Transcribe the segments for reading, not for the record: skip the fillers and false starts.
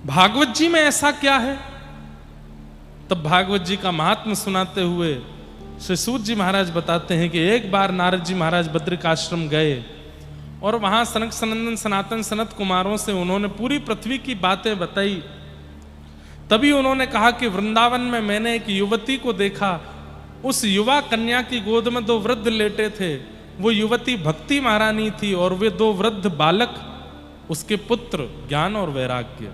भागवत जी में ऐसा क्या है? तब भागवत जी का महात्म्य सुनाते हुए श्री सूत जी महाराज बताते हैं कि एक बार नारद जी महाराज बद्रिक आश्रम गए और वहां सनक सनंदन सनातन सनत कुमारों से उन्होंने पूरी पृथ्वी की बातें बताई। तभी उन्होंने कहा कि वृंदावन में मैंने एक युवती को देखा, उस युवा कन्या की गोद में 2 वृद्ध लेटे थे। वो युवती भक्ति महारानी थी और वे 2 वृद्ध बालक उसके पुत्र ज्ञान और वैराग्य।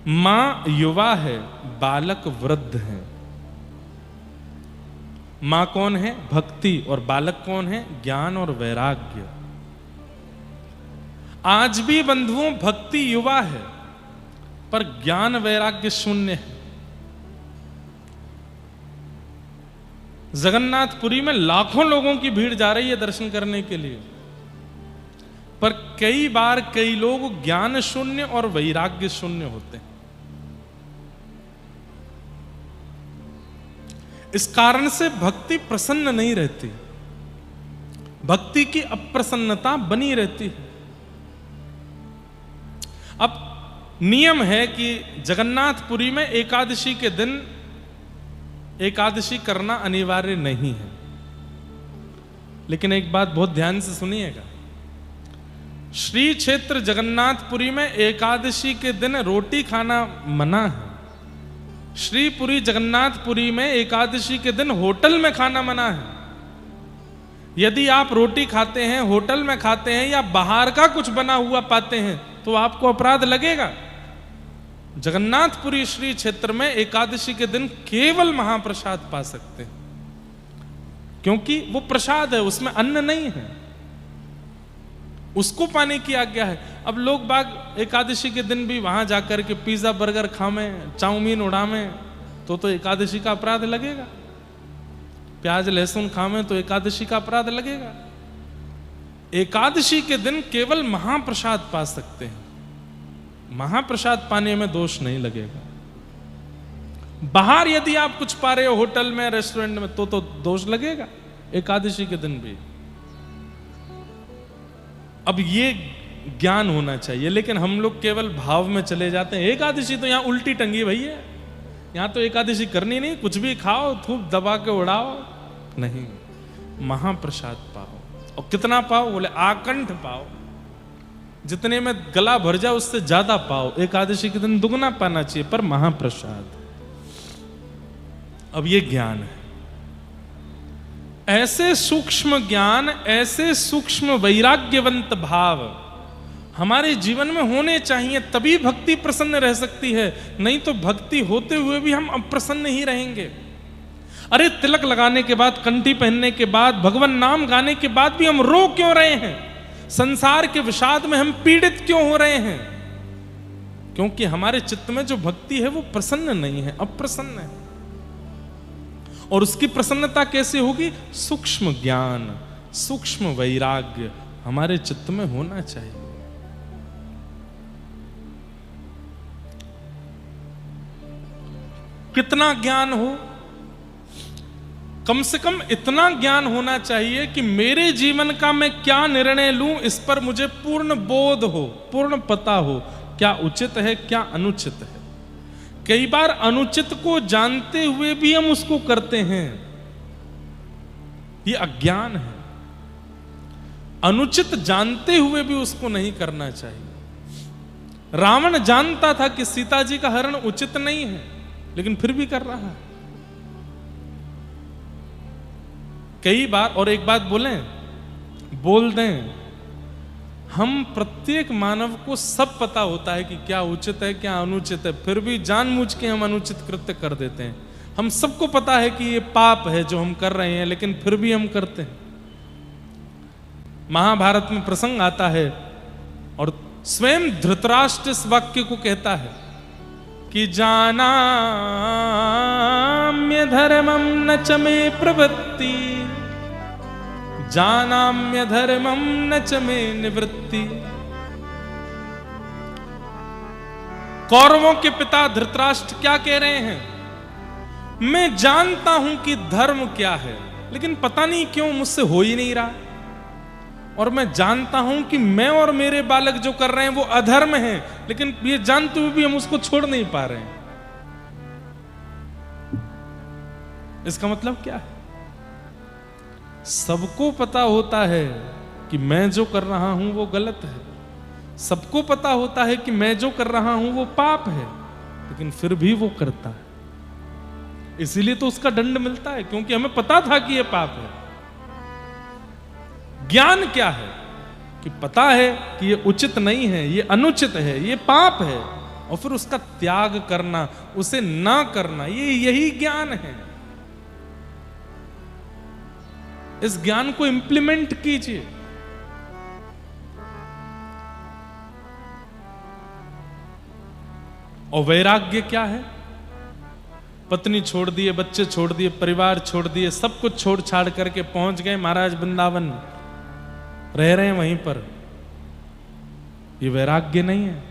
मां युवा है, बालक वृद्ध है। मां कौन है? भक्ति। और बालक कौन है? ज्ञान और वैराग्य। आज भी बंधुओं भक्ति युवा है पर ज्ञान वैराग्य शून्य है। जगन्नाथपुरी में लाखों लोगों की भीड़ जा रही है दर्शन करने के लिए, पर कई बार कई लोग ज्ञान शून्य और वैराग्य शून्य होते हैं। इस कारण से भक्ति प्रसन्न नहीं रहती, भक्ति की अप्रसन्नता बनी रहती है। अब नियम है कि जगन्नाथपुरी में एकादशी के दिन एकादशी करना अनिवार्य नहीं है, लेकिन एक बात बहुत ध्यान से सुनिएगा। श्री क्षेत्र जगन्नाथपुरी में एकादशी के दिन रोटी खाना मना है। श्रीपुरी जगन्नाथपुरी में एकादशी के दिन होटल में खाना मना है। यदि आप रोटी खाते हैं, होटल में खाते हैं या बाहर का कुछ बना हुआ पाते हैं तो आपको अपराध लगेगा। जगन्नाथपुरी श्री क्षेत्र में एकादशी के दिन केवल महाप्रसाद पा सकते हैं, क्योंकि वो प्रसाद है, उसमें अन्न नहीं है, उसको पाने की आज्ञा है। अब लोग बाग एकादशी के दिन भी वहां जाकर के पिज्जा बर्गर खावें, चाउमीन उड़ावें तो एकादशी का अपराध लगेगा। प्याज लहसुन खावें तो एकादशी का अपराध लगेगा। एकादशी के दिन केवल महाप्रसाद पा सकते हैं, महाप्रसाद पाने में दोष नहीं लगेगा। बाहर यदि आप कुछ पा रहे हो होटल में, रेस्टोरेंट में, तो दोष लगेगा एकादशी के दिन भी। अब ये ज्ञान होना चाहिए, लेकिन हम लोग केवल भाव में चले जाते हैं। एकादशी तो यहां उल्टी टंगी भैया, यहां तो एकादशी करनी नहीं, कुछ भी खाओ, थूक दबा के उड़ाओ। नहीं, महाप्रसाद पाओ। और कितना पाओ? बोले आकंठ पाओ, जितने में गला भर जाए उससे ज्यादा पाओ। एकादशी के दिन दुगना पाना चाहिए, पर महाप्रसाद। अब ये ज्ञान है। ऐसे सूक्ष्म ज्ञान, ऐसे सूक्ष्म वैराग्यवंत भाव हमारे जीवन में होने चाहिए, तभी भक्ति प्रसन्न रह सकती है। नहीं तो भक्ति होते हुए भी हम अप्रसन्न ही रहेंगे। अरे तिलक लगाने के बाद, कंठी पहनने के बाद, भगवान नाम गाने के बाद भी हम रो क्यों रहे हैं? संसार के विषाद में हम पीड़ित क्यों हो रहे हैं? क्योंकि हमारे चित्त में जो भक्ति है वो प्रसन्न नहीं है, अप्रसन्न है। और उसकी प्रसन्नता कैसे होगी? सूक्ष्म ज्ञान, सूक्ष्म वैराग्य हमारे चित्त में होना चाहिए। कितना ज्ञान हो? कम से कम इतना ज्ञान होना चाहिए कि मेरे जीवन का मैं क्या निर्णय लूं इस पर मुझे पूर्ण बोध हो, पूर्ण पता हो, क्या उचित है, क्या अनुचित है। कई बार अनुचित को जानते हुए भी हम उसको करते हैं, ये अज्ञान है। अनुचित जानते हुए भी उसको नहीं करना चाहिए। रावण जानता था कि सीता जी का हरण उचित नहीं है, लेकिन फिर भी कर रहा है। कई बार, और एक बात बोल दें, हम प्रत्येक मानव को सब पता होता है कि क्या उचित है, क्या अनुचित है, फिर भी जानबूझ के हम अनुचित कृत्य कर देते हैं। हम सबको पता है कि ये पाप है जो हम कर रहे हैं, लेकिन फिर भी हम करते हैं। महाभारत में प्रसंग आता है और स्वयं धृतराष्ट्र इस वाक्य को कहता है कि जानाम्य धर्मम न च मे प्रवृत्ति, जानाम्य धर्मम न च मे निवृत्ति। कौरवों के पिता धृतराष्ट्र क्या कह रहे हैं? मैं जानता हूं कि धर्म क्या है, लेकिन पता नहीं क्यों मुझसे हो ही नहीं रहा। और मैं जानता हूं कि मैं और मेरे बालक जो कर रहे हैं वो अधर्म है, लेकिन ये जानते हुए भी हम उसको छोड़ नहीं पा रहे हैं। इसका मतलब क्या है? सबको पता होता है कि मैं जो कर रहा हूं वो गलत है, सबको पता होता है कि मैं जो कर रहा हूं वो पाप है, लेकिन फिर भी वो करता है। इसीलिए तो उसका दंड मिलता है, क्योंकि हमें पता था कि ये पाप है। ज्ञान क्या है? कि पता है कि ये उचित नहीं है, ये अनुचित है, ये पाप है, और फिर उसका त्याग करना, उसे ना करना, यही ज्ञान है। इस ज्ञान को इंप्लीमेंट कीजिए। और वैराग्य क्या है? पत्नी छोड़ दिए, बच्चे छोड़ दिए, परिवार छोड़ दिए, सब कुछ छोड़ छाड़ करके पहुंच गए महाराज वृंदावन, रह रहे हैं वहीं पर। ये वैराग्य नहीं है।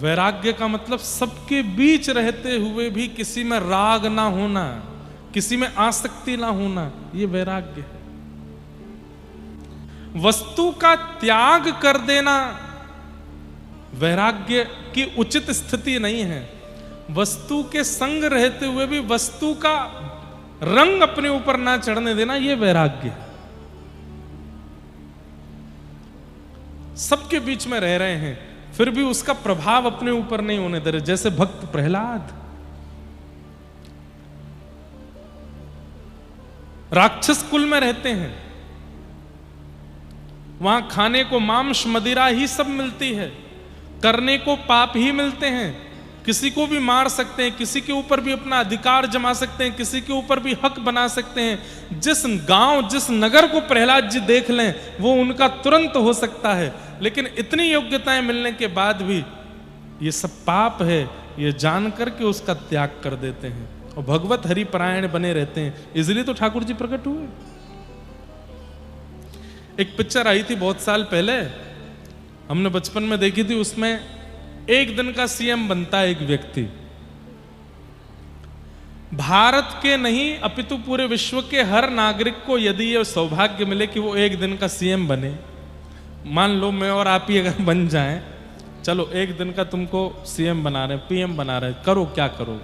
वैराग्य का मतलब सबके बीच रहते हुए भी किसी में राग ना होना, किसी में आसक्ति ना होना, ये वैराग्य है। वस्तु का त्याग कर देना वैराग्य की उचित स्थिति नहीं है। वस्तु के संग रहते हुए भी वस्तु का रंग अपने ऊपर ना चढ़ने देना, यह वैराग्य है। सबके बीच में रह रहे हैं, फिर भी उसका प्रभाव अपने ऊपर नहीं होने दे रहे। जैसे भक्त प्रहलाद, राक्षस कुल में रहते हैं, वहां खाने को मांस मदिरा ही सब मिलती है, करने को पाप ही मिलते हैं, किसी को भी मार सकते हैं, किसी के ऊपर भी अपना अधिकार जमा सकते हैं, किसी के ऊपर भी हक बना सकते हैं। जिस गांव, जिस नगर को प्रहलाद जी देख लें, वो उनका तुरंत हो सकता है, लेकिन इतनी योग्यताएं मिलने के बाद भी ये सब पाप है, ये जान करके उसका त्याग कर देते हैं और भगवत हरिपरायण बने रहते हैं। इसलिए तो ठाकुर जी प्रकट हुए। एक पिक्चर आई थी बहुत साल पहले, हमने बचपन में देखी थी। उसमें एक दिन का सीएम बनता है एक व्यक्ति, भारत के नहीं अपितु पूरे विश्व के हर नागरिक को यदि ये सौभाग्य मिले कि वो एक दिन का सीएम बने, मान लो मैं और आप ही अगर बन जाएं, चलो एक दिन का तुमको सीएम बना रहे, पीएम बना रहे, करो क्या करो।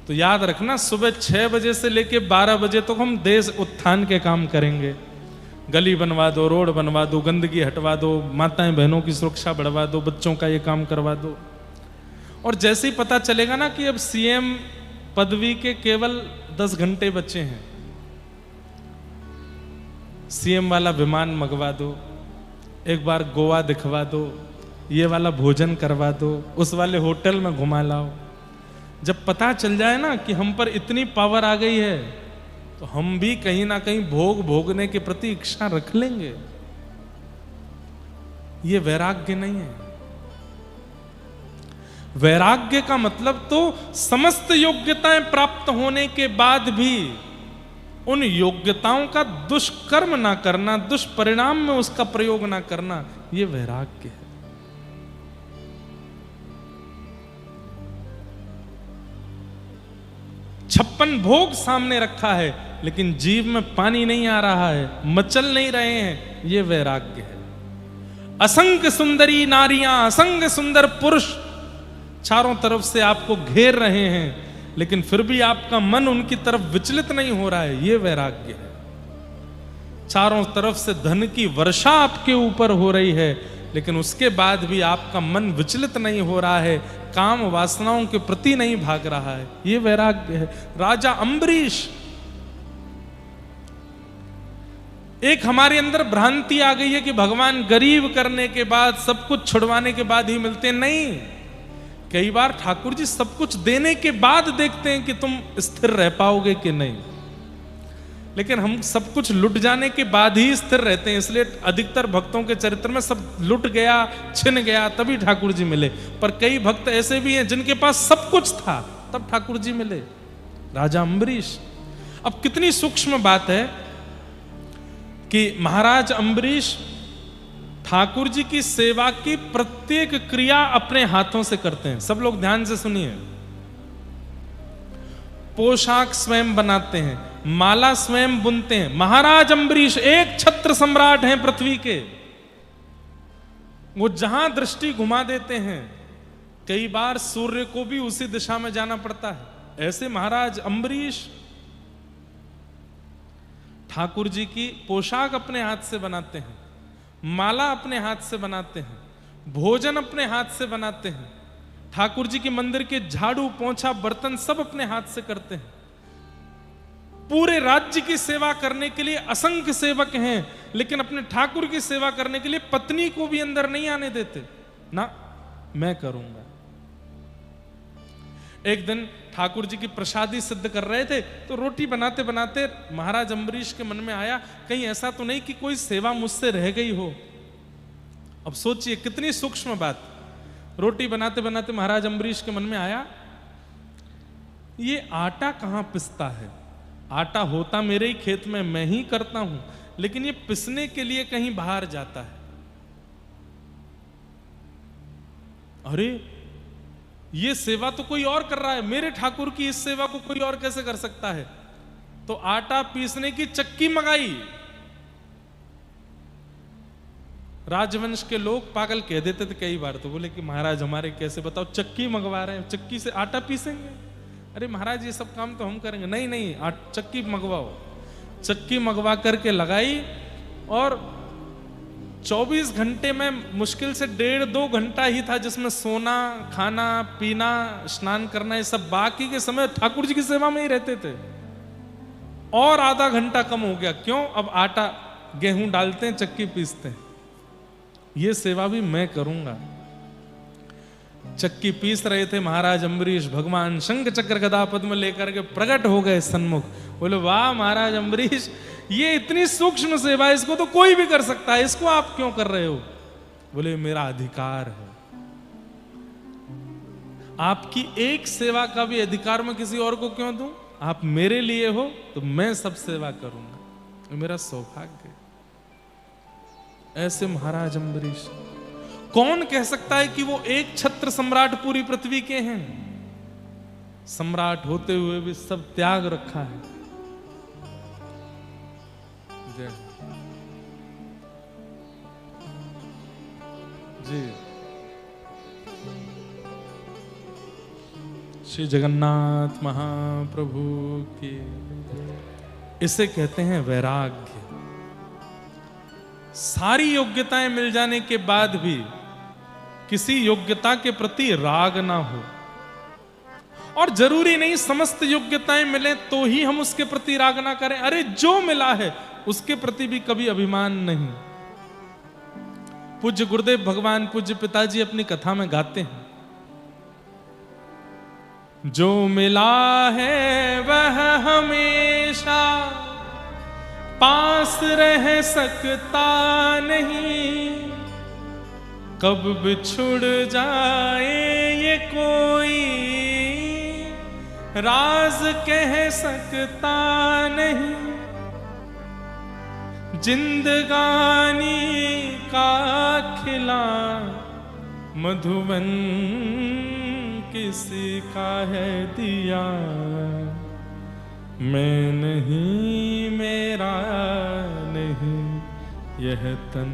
तो याद रखना, सुबह 6 बजे से लेके 12 बजे तक हम देश उत्थान के काम करेंगे। गली बनवा दो, रोड बनवा दो, गंदगी हटवा दो, माताएं बहनों की सुरक्षा बढ़वा दो, बच्चों का ये काम करवा दो। और जैसे ही पता चलेगा ना कि अब सीएम पदवी के केवल 10 घंटे बचे हैं, सीएम वाला विमान मंगवा दो, एक बार गोवा दिखवा दो, ये वाला भोजन करवा दो, उस वाले होटल में घुमा लाओ। जब पता चल जाए ना कि हम पर इतनी पावर आ गई है, तो हम भी कहीं ना कहीं भोगने के प्रति इच्छा रख लेंगे। ये वैराग्य नहीं है। वैराग्य का मतलब तो समस्त योग्यताएं प्राप्त होने के बाद भी उन योग्यताओं का दुष्कर्म ना करना, दुष्परिणाम में उसका प्रयोग ना करना, यह वैराग्य है। छप्पन भोग सामने रखा है, लेकिन जीव में पानी नहीं आ रहा है, मचल नहीं रहे हैं, यह वैराग्य है। असंख्य सुंदरी नारियां, असंख्य सुंदर पुरुष चारों तरफ से आपको घेर रहे हैं, लेकिन फिर भी आपका मन उनकी तरफ विचलित नहीं हो रहा है, यह वैराग्य है। चारों तरफ से धन की वर्षा आपके ऊपर हो रही है, लेकिन उसके बाद भी आपका मन विचलित नहीं हो रहा है, काम वासनाओं के प्रति नहीं भाग रहा है, यह वैराग्य है। राजा अम्बरीश, एक हमारे अंदर भ्रांति आ गई है कि भगवान गरीब करने के बाद, सब कुछ छुड़वाने के बाद ही मिलते। नहीं, कई बार ठाकुर जी सब कुछ देने के बाद देखते हैं कि तुम स्थिर रह पाओगे कि नहीं, लेकिन हम सब कुछ लुट जाने के बाद ही स्थिर रहते हैं। इसलिए अधिकतर भक्तों के चरित्र में सब लुट गया, छिन गया, तभी ठाकुर जी मिले। पर कई भक्त ऐसे भी हैं जिनके पास सब कुछ था, तब ठाकुर जी मिले। राजा अम्बरीश, अब कितनी सूक्ष्म बात है कि महाराज अम्बरीश ठाकुर जी की सेवा की प्रत्येक क्रिया अपने हाथों से करते हैं। सब लोग ध्यान से सुनिए। पोशाक स्वयं बनाते हैं, माला स्वयं बुनते हैं। महाराज अम्बरीश एक छत्र सम्राट हैं पृथ्वी के, वो जहां दृष्टि घुमा देते हैं कई बार सूर्य को भी उसी दिशा में जाना पड़ता है। ऐसे महाराज अम्बरीश ठाकुर जी की पोशाक अपने हाथ से बनाते हैं, माला अपने हाथ से बनाते हैं, भोजन अपने हाथ से बनाते हैं, ठाकुर जी के मंदिर के झाड़ू पोंछा बर्तन सब अपने हाथ से करते हैं। पूरे राज्य की सेवा करने के लिए असंख्य सेवक हैं, लेकिन अपने ठाकुर की सेवा करने के लिए पत्नी को भी अंदर नहीं आने देते। ना, मैं करूंगा। एक दिन ठाकुर जी की प्रसादी सिद्ध कर रहे थे, तो रोटी बनाते बनाते महाराज अम्बरीश के मन में आया, कहीं ऐसा तो नहीं कि कोई सेवा मुझसे रह गई हो। अब सोचिए कितनी सूक्ष्म बात। रोटी बनाते बनाते महाराज अम्बरीश के मन में आया, ये आटा कहां पिसता है? आटा होता मेरे ही खेत में, मैं ही करता हूं, लेकिन ये पिसने के लिए कहीं बाहर जाता है। अरे ये सेवा तो कोई और कर रहा है, मेरे ठाकुर की इस सेवा को कोई और कैसे कर सकता है? तो आटा पीसने की चक्की मंगाई। राजवंश के लोग पागल कह देते थे कई बार, तो बोले कि महाराज हमारे कैसे, बताओ चक्की मंगवा रहे हैं, चक्की से आटा पीसेंगे? अरे महाराज ये सब काम तो हम करेंगे। नहीं नहीं, चक्की मंगवाओ। चक्की मंगवा करके लगाई और 24 घंटे में मुश्किल से 1.5-2 घंटा ही था जिसमें सोना, खाना, पीना, स्नान करना, ये सब बाकी के समय ठाकुर जी की सेवा में ही रहते थे। और आधा घंटा कम हो गया। क्यों? अब आटा गेहूं डालते हैं, चक्की पीसते हैं। ये सेवा भी मैं करूंगा। चक्की पीस रहे थे महाराज अम्बरीश, भगवान शंख चक्र गदा पद्म लेकर के प्रकट हो गए सन्मुख। बोले वाह महाराज अम्बरीश, ये इतनी सूक्ष्म सेवा, इसको तो कोई भी कर सकता है, इसको आप क्यों कर रहे हो? बोले मेरा अधिकार है। आपकी एक सेवा का भी अधिकार मैं किसी और को क्यों दूं? आप मेरे लिए हो तो मैं सब सेवा करूंगा, मेरा सौभाग्य। ऐसे महाराज अम्बरीश। कौन कह सकता है कि वो एक छत्र सम्राट पूरी पृथ्वी के हैं? सम्राट होते हुए भी सब त्याग रखा है। जय जी। श्री जगन्नाथ महाप्रभु की। इसे कहते हैं वैराग्य। सारी योग्यताएं मिल जाने के बाद भी किसी योग्यता के प्रति राग ना हो, और जरूरी नहीं समस्त योग्यताएं मिले तो ही हम उसके प्रति राग ना करें। अरे जो मिला है उसके प्रति भी कभी अभिमान नहीं। पूज्य गुरुदेव भगवान पूज्य पिताजी अपनी कथा में गाते हैं, जो मिला है वह हमेशा पास रह सकता नहीं, कब बिछुड़ जाए ये कोई राज कह सकता नहीं। जिंदगानी का खिला मधुबन किसी का है दिया, मैं नहीं मेरा नहीं, यह तन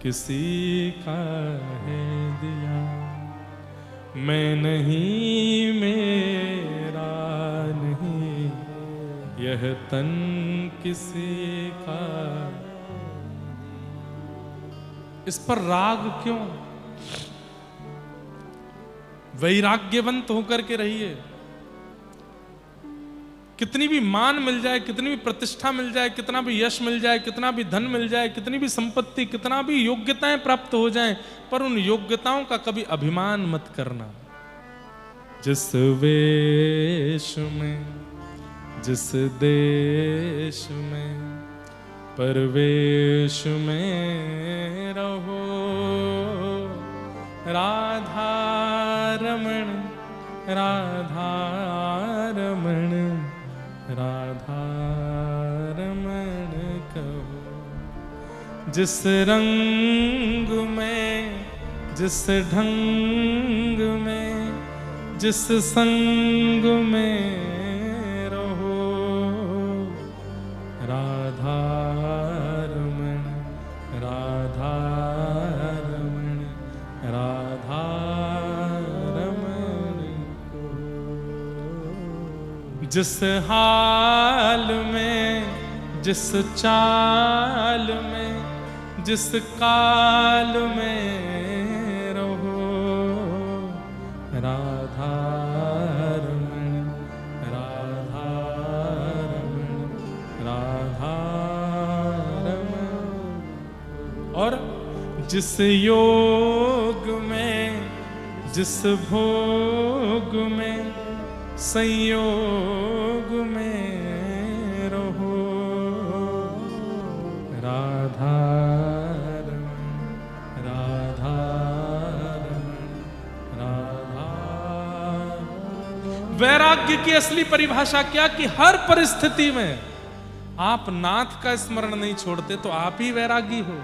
किसी का है दिया। मैं नहीं मेरा नहीं, यह तन किसी का। इस पर राग क्यों? वैराग्यवंत होकर के रहिए। कितनी भी मान मिल जाए, कितनी भी प्रतिष्ठा मिल जाए, कितना भी यश मिल जाए, कितना भी धन मिल जाए, कितनी भी संपत्ति, कितना भी योग्यताएं प्राप्त हो जाएं, पर उन योग्यताओं का कभी अभिमान मत करना। जिस वेश में, जिस देश में, परवेश में रहो, राधा रमण राधा रमण राधा रमण कहो। जिस रंग में, जिस ढंग में, जिस संग में रहो, जिस हाल में, जिस चाल में, जिस काल में रहो, राधा रमण, राधा रमण, राधा रमण। और जिस योग में, जिस भोग में, संयोग में रहो, राधा रमण, राधा रमण, राधा। वैराग्य की असली परिभाषा क्या कि हर परिस्थिति में आप नाथ का स्मरण नहीं छोड़ते तो आप ही वैरागी हो।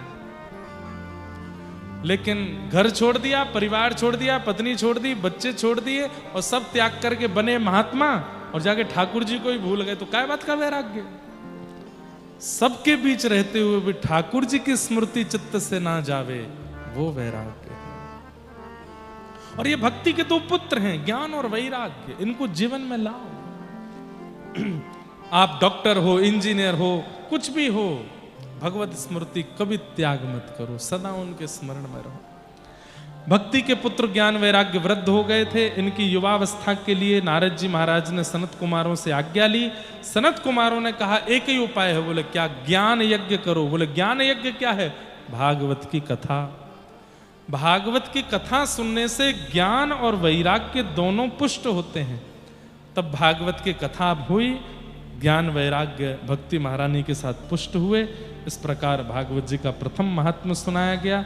लेकिन घर छोड़ दिया, परिवार छोड़ दिया, पत्नी छोड़ दी, बच्चे छोड़ दिए और सब त्याग करके बने महात्मा और जाके ठाकुर जी को ही भूल गए, तो क्या बात का वैराग्य? सबके बीच रहते हुए भी ठाकुर जी की स्मृति चित्त से ना जावे, वो वैराग्य है। और ये भक्ति के दो पुत्र हैं, ज्ञान और वैराग्य। इनको जीवन में लाओ। आप डॉक्टर हो, इंजीनियर हो, कुछ भी हो, भगवत स्मृति कभी त्याग मत करो, सदा उनके स्मरण में रहो। भक्ति के पुत्र ज्ञान वैराग्य वृद्ध हो गए थे। इनकी युवावस्था के लिए नारद जी महाराज ने सनत कुमारों से आज्ञा ली। सनत कुमारों ने कहा एक ही उपाय है। बोले क्या? ज्ञान यज्ञ करो। बोले ज्ञान यज्ञ क्या है? भागवत की कथा। भागवत की कथा सुनने से ज्ञान और वैराग्य दोनों पुष्ट होते हैं। तब भागवत की कथा हुई, ज्ञान वैराग्य भक्ति महारानी के साथ पुष्ट हुए। इस प्रकार भागवत जी का प्रथम महात्म्य सुनाया गया।